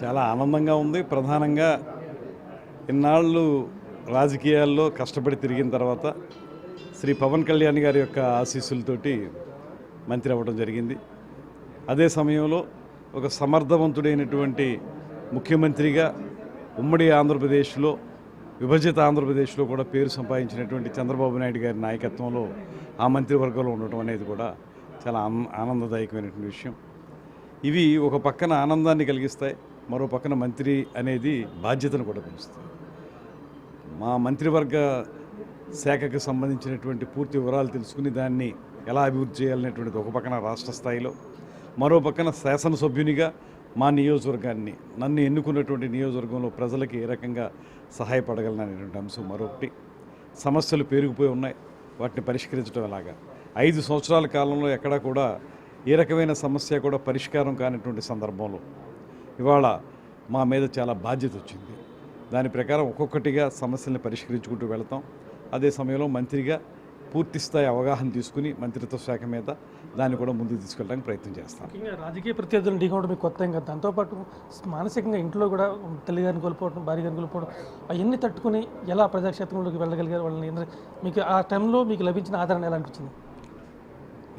చాలా ఆనందంగా ఉంది. ప్రధానంగా ఇన్నాళ్ళు రాజకీయాల్లో కష్టపడి తిరిగిన తర్వాత శ్రీ పవన్ కళ్యాణ్ గారి యొక్క ఆశీస్సులతోటి మంత్రి అవ్వడం జరిగింది. అదే సమయంలో ఒక సమర్థవంతుడైనటువంటి ముఖ్యమంత్రిగా ఉమ్మడి ఆంధ్రప్రదేశ్లో, విభజిత ఆంధ్రప్రదేశ్లో కూడా పేరు సంపాదించినటువంటి చంద్రబాబు నాయుడు గారి నాయకత్వంలో ఆ మంత్రివర్గంలో ఉండటం అనేది కూడా చాలా ఆనందదాయకమైనటువంటి విషయం. ఇవి ఒక పక్కన ఆనందాన్ని కలిగిస్తాయి, మరో పక్కన మంత్రి అనేది బాధ్యతను కూడా పెంచుతుంది. మా మంత్రివర్గ శాఖకు సంబంధించినటువంటి పూర్తి వివరాలు తెలుసుకుని దాన్ని ఎలా అభివృద్ధి చేయాలనేటువంటిది ఒక పక్కన రాష్ట్ర స్థాయిలో, మరో పక్కన శాసనసభ్యునిగా మా నియోజకవర్గాన్ని, నన్ను ఎన్నుకున్నటువంటి నియోజకవర్గంలో ప్రజలకి ఏ రకంగా సహాయపడగలననేటువంటి అంశం మరొకటి. సమస్యలు పెరిగిపోయి ఉన్నాయి, వాటిని పరిష్కరించడం ఎలాగా. 5 సంవత్సరాల కాలంలో ఎక్కడా కూడా ఏ రకమైన సమస్య కూడా పరిష్కారం కానిటువంటి సందర్భంలో ఇవాళ మా మీద చాలా బాధ్యత వచ్చింది. దాని ప్రకారం ఒక్కొక్కటిగా సమస్యల్ని పరిష్కరించుకుంటూ వెళతాం. అదే సమయంలో మంత్రిగా పూర్తి స్థాయి అవగాహన తీసుకుని మంత్రిత్వ శాఖ మీద దాన్ని కూడా ముందుకు తీసుకెళ్ళడానికి ప్రయత్నం చేస్తాం. రాజకీయ ప్రత్యర్థులను ఢీకొనడం మీకు కొత్త ఇంకా, దాంతోపాటు మానసికంగా ఇంట్లో కూడా తల్లిగారిని కోల్పోవడం, భార్యగారిని కోల్పోవడం, అవన్నీ తట్టుకుని ఎలా ప్రజాక్షేత్రంలోకి వెళ్ళగలిగారు వాళ్ళని? మీకు ఆ టైంలో మీకు లభించిన ఆదరణ ఎలా అనిపించింది?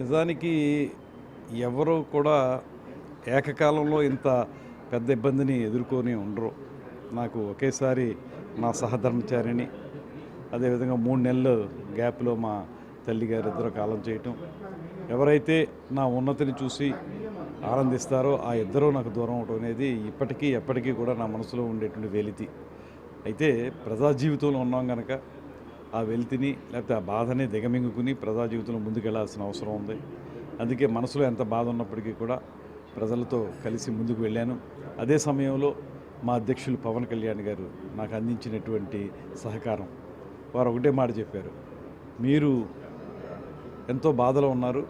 నిజానికి ఎవరు కూడా ఏకకాలంలో ఇంత పెద్ద ఇబ్బందిని ఎదుర్కొని ఉండరు. నాకు ఒకేసారి మా సహధర్మచారిని, అదేవిధంగా 3 నెలలు గ్యాప్లో మా తల్లిగారు ఇద్దరు కాలం చేయటం, ఎవరైతే నా ఉన్నతిని చూసి ఆనందిస్తారో ఆ ఇద్దరూ నాకు దూరం అవడం అనేది ఇప్పటికీ ఎప్పటికీ కూడా నా మనసులో ఉండేటువంటి వెలితి. అయితే ప్రజా జీవితంలో ఉన్నాం కనుక ఆ వెలితిని లేకపోతే ఆ బాధని దిగమింగుకుని ప్రజా జీవితంలో ముందుకెళ్లాల్సిన అవసరం ఉంది. అందుకే మనసులో ఎంత బాధ ఉన్నప్పటికీ కూడా ప్రజలతో కలిసి ముందుకు వెళ్ళాను. అదే సమయంలో మా అధ్యక్షులు పవన్ కళ్యాణ్ గారు నాకు అందించినటువంటి సహకారం, వారు ఒకటే మాట చెప్పారు, మీరు ఎంతో బాధలో ఉన్నారు,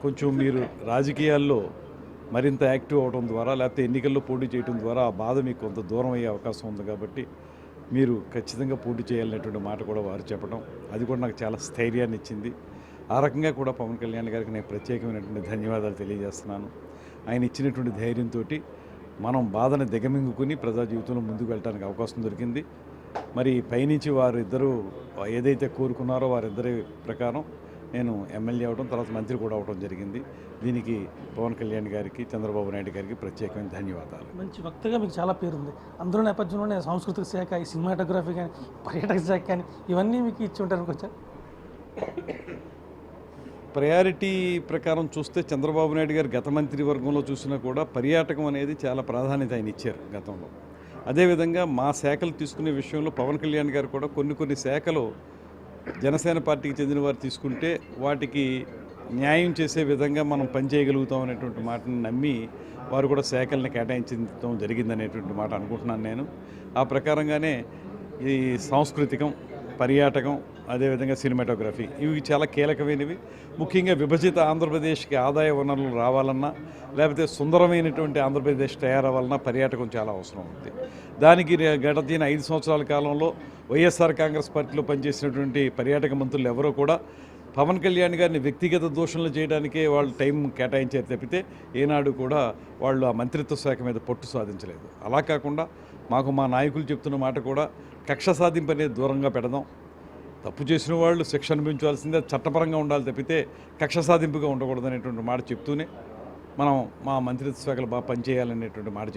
కొంచెం మీరు రాజకీయాల్లో మరింత యాక్టివ్ అవడం ద్వారా లేకపోతే ఎన్నికల్లో పోటీ చేయడం ద్వారా ఆ బాధ మీకు కొంత దూరం అయ్యే అవకాశం ఉంది, కాబట్టి మీరు ఖచ్చితంగా పోటీ చేయాలనేటువంటి మాట కూడా వారు చెప్పడం, అది కూడా నాకు చాలా స్థైర్యాన్ని ఇచ్చింది. ఆ రకంగా కూడా పవన్ కళ్యాణ్ గారికి నేను ప్రత్యేకమైనటువంటి ధన్యవాదాలు తెలియజేస్తున్నాను. ఆయన ఇచ్చినటువంటి ధైర్యంతో మనం బాధను దిగమింగుకుని ప్రజా జీవితంలో ముందుకు వెళ్ళడానికి అవకాశం దొరికింది. మరి పైనుంచి వారిద్దరూ ఏదైతే కోరుకున్నారో వారిద్దరి ప్రకారం నేను ఎమ్మెల్యే అవడం, తర్వాత మంత్రి కూడా అవడం జరిగింది. దీనికి పవన్ కళ్యాణ్ గారికి, చంద్రబాబు నాయుడు గారికి ప్రత్యేకమైన ధన్యవాదాలు. మంచి వక్తగా మీకు చాలా పేరుంది. అందులో నేపథ్యంలోనే సాంస్కృతిక శాఖ, ఈ సినిమాటోగ్రఫీ కానీ, పర్యాటక శాఖ కానీ ఇవన్నీ మీకు ఇచ్చి ఉంటారు కొంచెం. ప్రయారిటీ ప్రకారం చూస్తే చంద్రబాబు నాయుడు గారు గత మంత్రివర్గంలో చూసినా కూడా పర్యాటకం అనేది చాలా ప్రాధాన్యత ఆయన ఇచ్చారు గతంలో. అదేవిధంగా మా శాఖలు తీసుకునే విషయంలో పవన్ కళ్యాణ్ గారు కూడా కొన్ని శాఖలు జనసేన పార్టీకి చెందిన వారు తీసుకుంటే వాటికి న్యాయం చేసే విధంగా మనం పనిచేయగలుగుతాం అనేటువంటి మాటను నమ్మి వారు కూడా శాఖల్ని కేటాయించడం జరిగిందనేటువంటి మాట అనుకుంటున్నాను నేను. ఆ ప్రకారంగానే ఈ సాంస్కృతికం, పర్యాటకం, అదేవిధంగా సినిమాటోగ్రఫీ ఇవి చాలా కీలకమైనవి. ముఖ్యంగా విభజిత ఆంధ్రప్రదేశ్కి ఆదాయ వనరులు రావాలన్నా లేకపోతే సుందరమైనటువంటి ఆంధ్రప్రదేశ్ తయారవ్వాలన్నా పర్యాటకం చాలా అవసరం ఉంది. దానికి గడిచిన 5 సంవత్సరాల కాలంలో వైఎస్ఆర్ కాంగ్రెస్ పార్టీలో పనిచేసినటువంటి పర్యాటక మంత్రులు ఎవరో కూడా పవన్ కళ్యాణ్ గారిని వ్యక్తిగత దూషణలు చేయడానికే వాళ్ళు టైం కేటాయించారు తప్పితే ఏనాడు కూడా వాళ్ళు ఆ మంత్రిత్వ శాఖ మీద పట్టు సాధించలేదు. అలా కాకుండా మాకు మా నాయకులు చెప్తున్న మాట కూడా కక్ష సాధింపు అనేది దూరంగా పెడదాం, తప్పు చేసిన వాళ్ళు శిక్ష అనుభవించాల్సిందే, చట్టపరంగా ఉండాలి తప్పితే కక్ష సాధింపుగా ఉండకూడదు అనేటువంటి మాట చెప్తూనే మనం మా మంత్రిత్వ శాఖలు బాగా పనిచేయాలనేటువంటి మాట